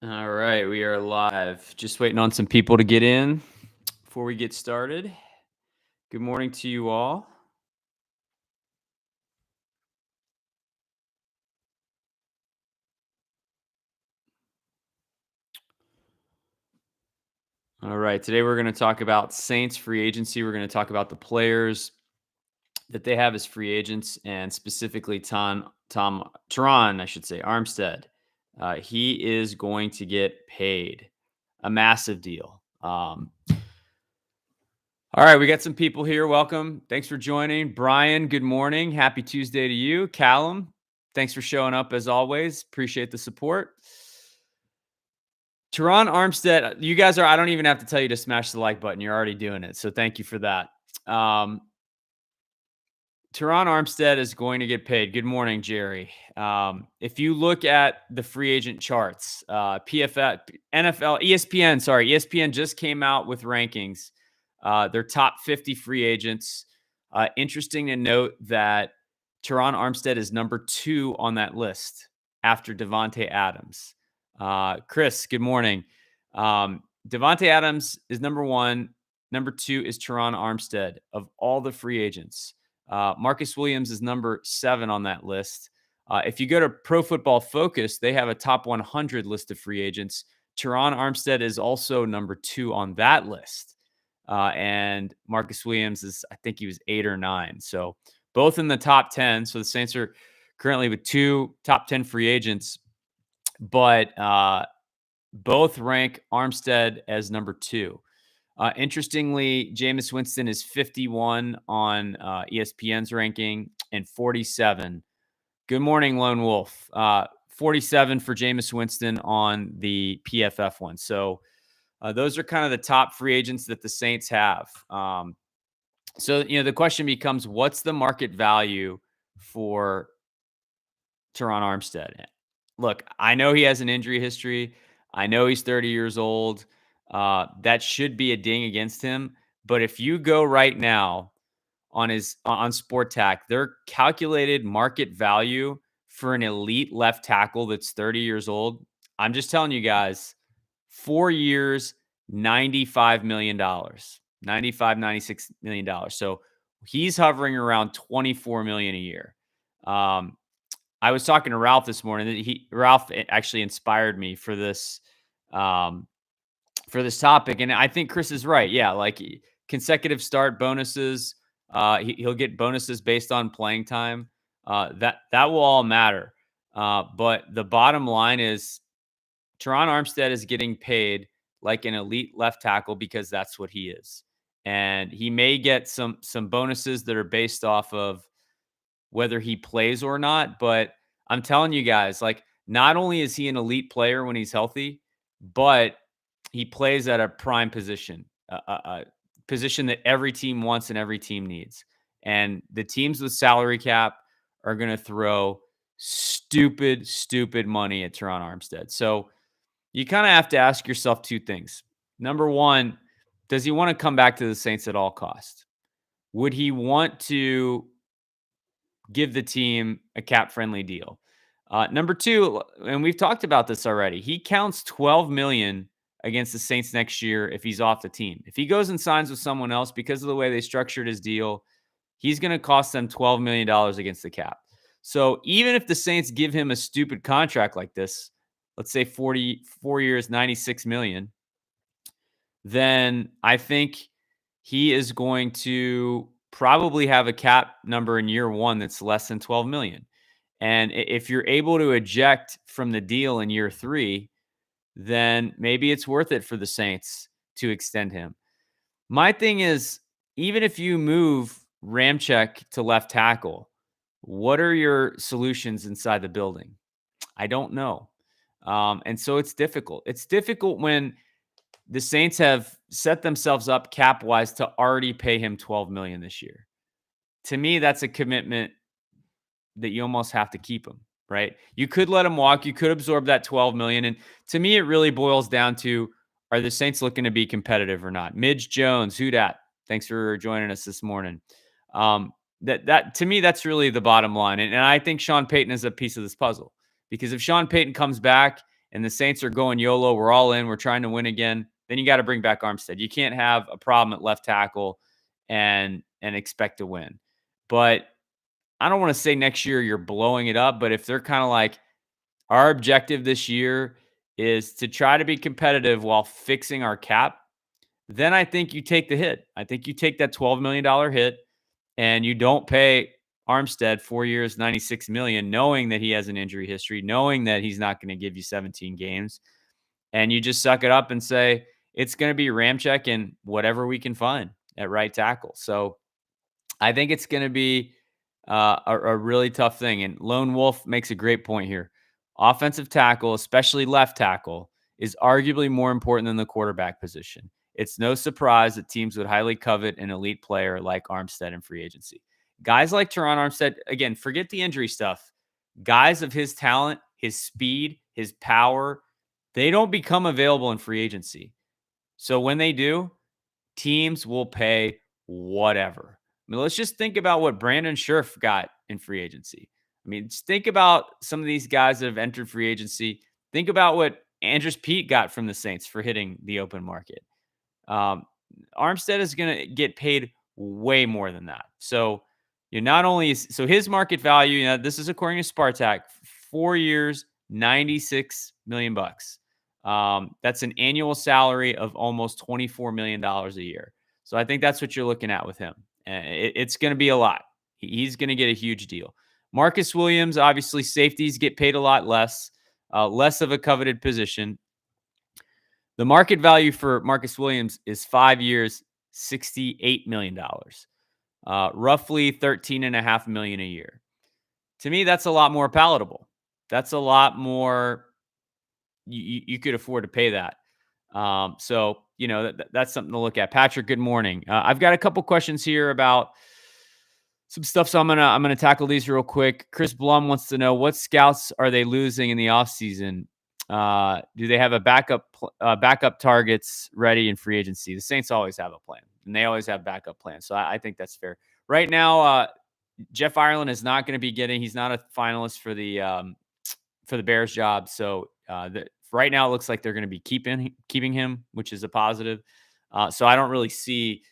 All right, we are live. Just waiting on some people to get in before we get started. Good morning to you all. All right, today we're going to talk about Saints free agency. We're going to talk about the players that they have as free agents, and specifically Terron, I should say, Armstead. He is going to get paid a massive deal. All right, we got some people here. Welcome. Thanks for joining. Brian, good morning. Happy Tuesday to you. Callum, thanks for showing up as always. Appreciate the support. Terron Armstead, you guys I don't even have to tell you to smash the like button. You're already doing it. So thank you for that. Terron Armstead is going to get paid. Good morning, Jerry. If you look at the free agent charts, PFF, NFL, ESPN just came out with rankings. Their top 50 free agents. Interesting to note that Terron Armstead is number 2 on that list after Davante Adams. Chris, good morning. Davante Adams is number 1. Number 2 is Terron Armstead of all the free agents. Marcus Williams is number 7 on that list. If you go to Pro Football Focus, they have a top 100 list of free agents. Terron Armstead is also number 2 on that list. And Marcus Williams I think he was 8 or 9. So both in the top 10. So the Saints are currently with 2 top 10 free agents, but both rank Armstead as number 2. Interestingly, Jameis Winston is 51 on ESPN's ranking and 47. Good morning, Lone Wolf. 47 for Jameis Winston on the PFF one. So those are kind of the top free agents that the Saints have. So the question becomes, what's the market value for Terron Armstead? Look, I know he has an injury history. I know he's 30 years old. That should be a ding against him. But if you go right now on Sport Tac, their calculated market value for an elite left tackle that's 30 years old, I'm just telling you guys, 4 years, $95 million, $96 million. So he's hovering around $24 million a year. I was talking to Ralph this morning. Ralph actually inspired me for this topic, and I think Chris is right. Yeah, like consecutive start bonuses. He'll get bonuses based on playing time. That will all matter. But the bottom line is, Terron Armstead is getting paid like an elite left tackle because that's what he is, and he may get some bonuses that are based off of whether he plays or not. But I'm telling you guys, like, not only is he an elite player when he's healthy, but he plays at a prime position, a position that every team wants and every team needs. And the teams with salary cap are going to throw stupid money at Terron Armstead. So you kind of have to ask yourself 2 things. Number 1, does he want to come back to the Saints at all costs? Would he want to give the team a cap-friendly deal? Number 2, and we've talked about this already, he counts $12 million against the Saints next year if he's off the team. If he goes and signs with someone else, because of the way they structured his deal, he's going to cost them $12 million against the cap. So even if the Saints give him a stupid contract like this, let's say 4 years, $96 million, then I think he is going to probably have a cap number in year 1 that's less than $12 million. And if you're able to eject from the deal in year 3, then maybe it's worth it for the Saints to extend him. My thing is, even if you move Ramczyk to left tackle, what are your solutions inside the building? I don't know. And so it's difficult. It's difficult when the Saints have set themselves up cap-wise to already pay him $12 million this year. To me, that's a commitment that you almost have to keep him, right? You could let him walk. You could absorb that $12 million. And to me, it really boils down to, are the Saints looking to be competitive or not? Midge Jones, who dat? Thanks for joining us this morning. That to me, that's really the bottom line. And I think Sean Payton is a piece of this puzzle, because if Sean Payton comes back and the Saints are going YOLO, we're all in, we're trying to win again, then you got to bring back Armstead. You can't have a problem at left tackle and expect to win. But I don't want to say next year you're blowing it up, but if they're kind of like, our objective this year is to try to be competitive while fixing our cap, then I think you take the hit. I think you take that $12 million hit and you don't pay Armstead 4 years, $96 million, knowing that he has an injury history, knowing that he's not going to give you 17 games. And you just suck it up and say, it's going to be Ramczyk and whatever we can find at right tackle. So I think it's going to be a really tough thing. And Lone Wolf makes a great point here. Offensive tackle, especially left tackle, is arguably more important than the quarterback position. It's no surprise that teams would highly covet an elite player like Armstead in free agency. Guys like Terron Armstead, again, forget the injury stuff. Guys of his talent, his speed, his power, they don't become available in free agency. So when they do, teams will pay whatever. I mean, let's just think about what Brandon Scherf got in free agency. I mean, just think about some of these guys that have entered free agency. Think about what Andrews Pete got from the Saints for hitting the open market. Um, Armstead is going to get paid way more than that. So you're not only so his market value. This is according to Spartak. 4 years, $96 million. That's an annual salary of almost $24 million a year. So I think that's what you're looking at with him. It's going to be a lot. He's going to get a huge deal. Marcus Williams, obviously, safeties get paid a lot less, less of a coveted position. The market value for Marcus Williams is 5 years, $68 million, roughly $13.5 million a year. To me, that's a lot more palatable. That's a lot more. You could afford to pay that. So, that's something to look at. Patrick, good morning. I've got a couple questions here about some stuff. So I'm gonna tackle these real quick. Chris Blum wants to know, what scouts are they losing in the offseason? Do they have a backup targets ready in free agency? The Saints always have a plan, and they always have backup plans. So I think that's fair. Right now, Jeff Ireland is not going to be he's not a finalist for the Bears job. So right now it looks like they're going to be keeping him, which is a positive. So I don't really see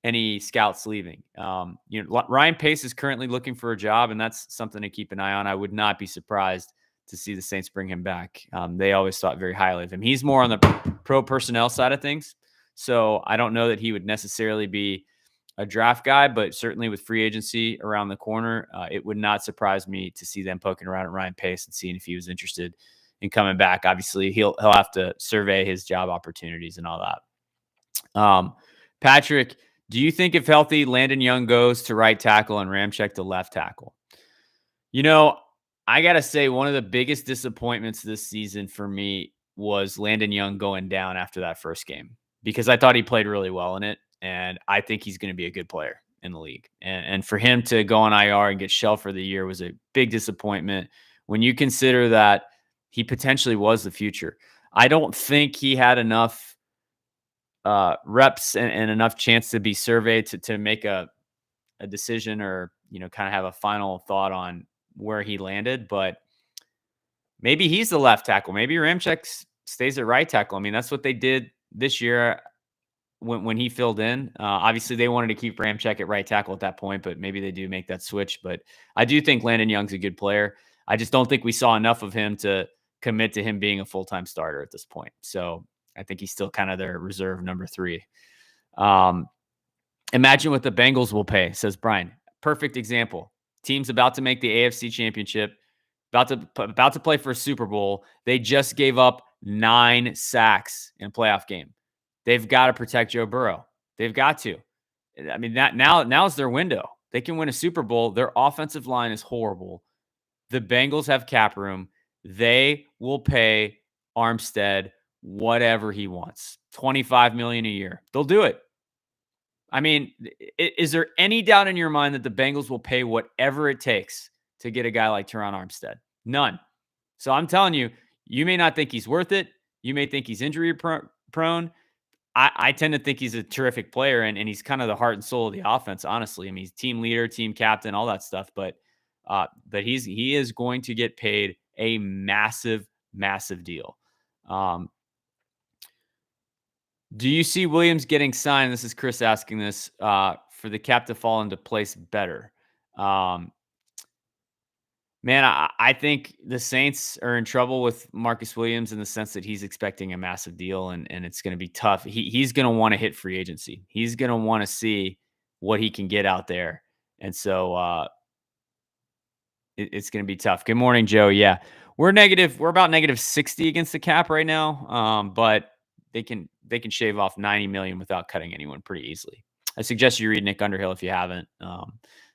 any scouts leaving. Ryan Pace is currently looking for a job, and that's something to keep an eye on. I would not be surprised to see the Saints bring him back. They always thought very highly of him. He's more on the pro personnel side of things. So I don't know that he would necessarily be a draft guy, but certainly with free agency around the corner, it would not surprise me to see them poking around at Ryan Pace and seeing if he was interested in coming back. Obviously, he'll have to survey his job opportunities and all that. Patrick, do you think if healthy, Landon Young goes to right tackle and Ramczyk to left tackle? I got to say, one of the biggest disappointments this season for me was Landon Young going down after that first game, because I thought he played really well in it. And I think he's going to be a good player in the league. And for him to go on IR and get shelved for the year was a big disappointment when you consider that he potentially was the future. I don't think he had enough reps and enough chance to be surveyed to make a decision or, kind of have a final thought on where he landed. But maybe he's the left tackle. Maybe Ramczyk stays at right tackle. I mean, that's what they did this year. When he filled in, obviously they wanted to keep Ramczyk at right tackle at that point, but maybe they do make that switch. But I do think Landon Young's a good player. I just don't think we saw enough of him to commit to him being a full-time starter at this point. So I think he's still kind of their reserve number 3. Imagine what the Bengals will pay, says Brian. Perfect example. Team's about to make the AFC Championship, about to play for a Super Bowl. They just gave up 9 sacks in a playoff game. They've got to protect Joe Burrow. They've got to. I mean, now's their window. They can win a Super Bowl. Their offensive line is horrible. The Bengals have cap room. They will pay Armstead whatever he wants. $25 million a year. They'll do it. I mean, is there any doubt in your mind that the Bengals will pay whatever it takes to get a guy like Terron Armstead? None. So I'm telling you, you may not think he's worth it. You may think he's injury prone. I tend to think he's a terrific player, and he's kind of the heart and soul of the offense, honestly. I mean, he's team leader, team captain, all that stuff. But he is going to get paid a massive, massive deal. Um, do you see Williams getting signed? This is Chris asking this for the cap to fall into place better. Um, Man, I think the Saints are in trouble with Marcus Williams in the sense that he's expecting a massive deal and it's going to be tough. He's going to want to hit free agency. He's going to want to see what he can get out there. And so it's going to be tough. Good morning, Joe. Yeah. We're negative. We're about negative 60 against the cap right now. But they can shave off 90 million without cutting anyone pretty easily. I suggest you read Nick Underhill if you haven't.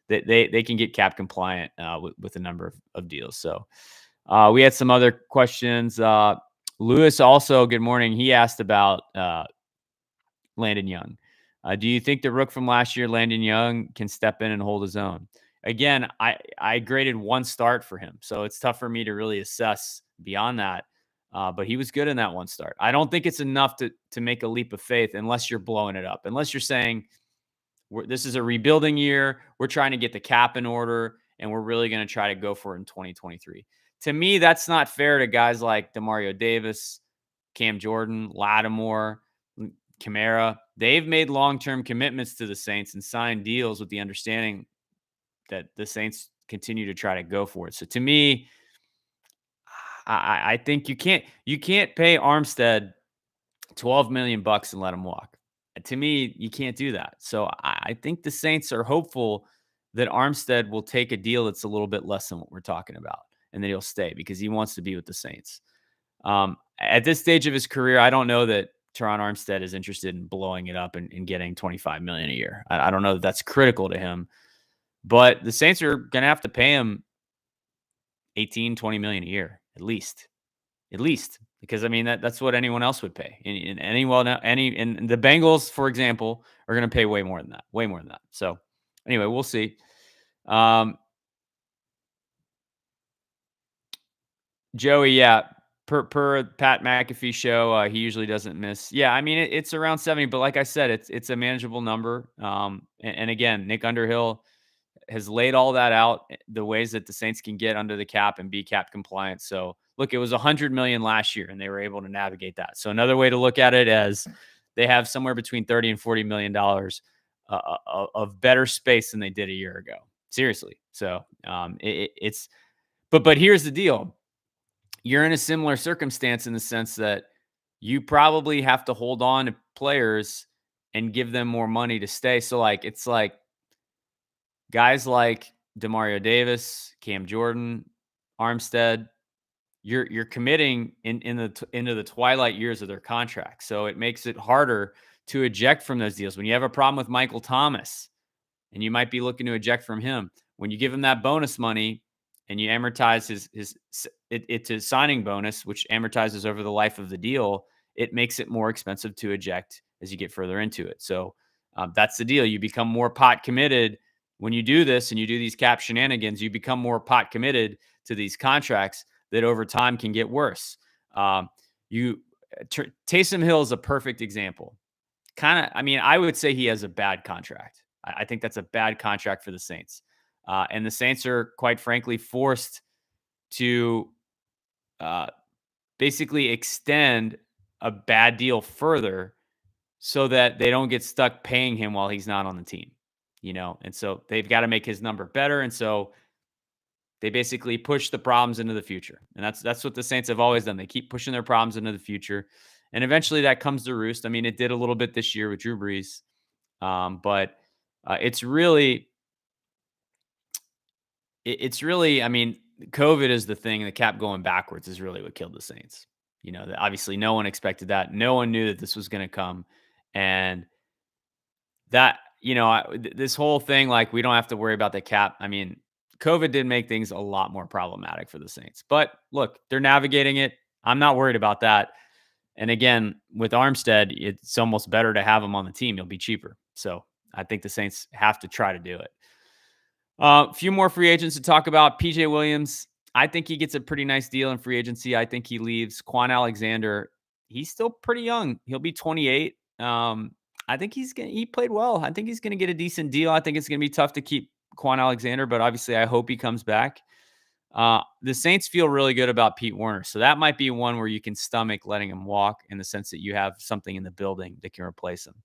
They can get cap compliant with a number of deals. So we had some other questions. Lewis also, good morning. He asked about Landon Young. Do you think the rook from last year, Landon Young, can step in and hold his own? Again, I graded one start for him, so it's tough for me to really assess beyond that. But he was good in that one start. I don't think it's enough to make a leap of faith unless you're blowing it up. Unless you're saying this is a rebuilding year. We're trying to get the cap in order, and we're really going to try to go for it in 2023. To me, that's not fair to guys like Demario Davis, Cam Jordan, Lattimore, Kamara. They've made long-term commitments to the Saints and signed deals with the understanding that the Saints continue to try to go for it. So to me, I think you can't pay Armstead 12 million bucks and let him walk. To me, you can't do that. So I think the Saints are hopeful that Armstead will take a deal that's a little bit less than what we're talking about, and that he'll stay because he wants to be with the Saints. At this stage of his career, I don't know that Terron Armstead is interested in blowing it up and getting 25 million a year. I don't know that that's critical to him, but the Saints are going to have to pay him 18, 20 million a year at least, because I mean that's what anyone else would pay. And the Bengals, for example, are going to pay way more than that. So anyway, we'll see. Joey, yeah, per Pat McAfee show, he usually doesn't miss. Yeah, I mean it's around 70, but like I said, it's a manageable number. And again, Nick Underhill has laid all that out, the ways that the Saints can get under the cap and be cap compliant. So look, it was 100 million last year and they were able to navigate that. So another way to look at it as they have somewhere between 30 and 40 million dollars of better space than they did a year ago. Seriously. So it's but here's the deal. You're in a similar circumstance in the sense that you probably have to hold on to players and give them more money to stay. So it's like guys like Demario Davis, Cam Jordan, Armstead, you're committing into the twilight years of their contract. So it makes it harder to eject from those deals. When you have a problem with Michael Thomas and you might be looking to eject from him, when you give him that bonus money and you amortize it's a signing bonus, which amortizes over the life of the deal, it makes it more expensive to eject as you get further into it. So that's the deal. You become more pot committed when you do this and you do these cap shenanigans. You become more pot committed to these contracts that over time can get worse. Taysom Hill is a perfect example. I would say he has a bad contract. I think that's a bad contract for the Saints. And the Saints are, quite frankly, forced to basically extend a bad deal further so that they don't get stuck paying him while he's not on the team, And so they've got to make his number better. And so they basically push the problems into the future. And that's what the Saints have always done. They keep pushing their problems into the future. And eventually that comes to roost. I mean, it did a little bit this year with Drew Brees. But it's really, I mean, COVID is the thing. The cap going backwards is really what killed the Saints. Obviously no one expected that. No one knew that this was going to come. And that, this whole thing, like, we don't have to worry about the cap. I mean, COVID did make things a lot more problematic for the Saints. But look, they're navigating it. I'm not worried about that. And again, with Armstead, it's almost better to have him on the team. He'll be cheaper. So I think the Saints have to try to do it. A few more free agents to talk about. PJ Williams, I think he gets a pretty nice deal in free agency. I think he leaves. Quan Alexander, he's still pretty young. He'll be 28. I think he played well. I think he's going to get a decent deal. I think it's going to be tough to keep Quan Alexander, but obviously I hope he comes back. The Saints feel really good about Pete Werner. So that might be one where you can stomach letting him walk in the sense that you have something in the building that can replace him.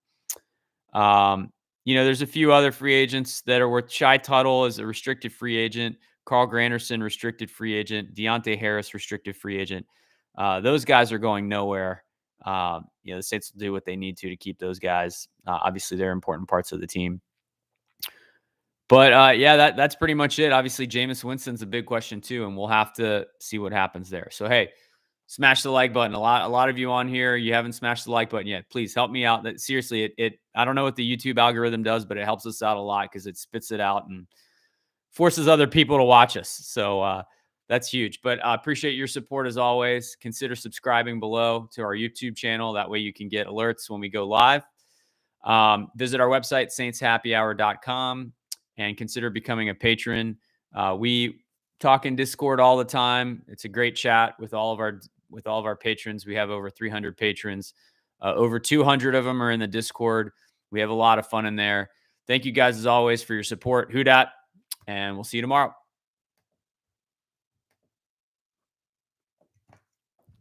There's a few other free agents that are worth. Shy Tuttle is a restricted free agent. Carl Granderson, restricted free agent. Deontay Harris, restricted free agent. Those guys are going nowhere. The Saints will do what they need to keep those guys. Obviously, they're important parts of the team. But that's pretty much it. Obviously, Jameis Winston's a big question too, and we'll have to see what happens there. So hey, smash the like button. A lot of you on here, you haven't smashed the like button yet. Please help me out. Seriously, it I don't know what the YouTube algorithm does, but it helps us out a lot because it spits it out and forces other people to watch us. So that's huge. But I appreciate your support as always. Consider subscribing below to our YouTube channel. That way you can get alerts when we go live. Visit our website, saintshappyhour.com, and consider becoming a patron. We talk in Discord all the time. It's a great chat with all of our patrons. We have over 300 patrons. Over 200 of them are in the Discord. We have a lot of fun in there. Thank you guys as always for your support. Who dat? And we'll see you tomorrow.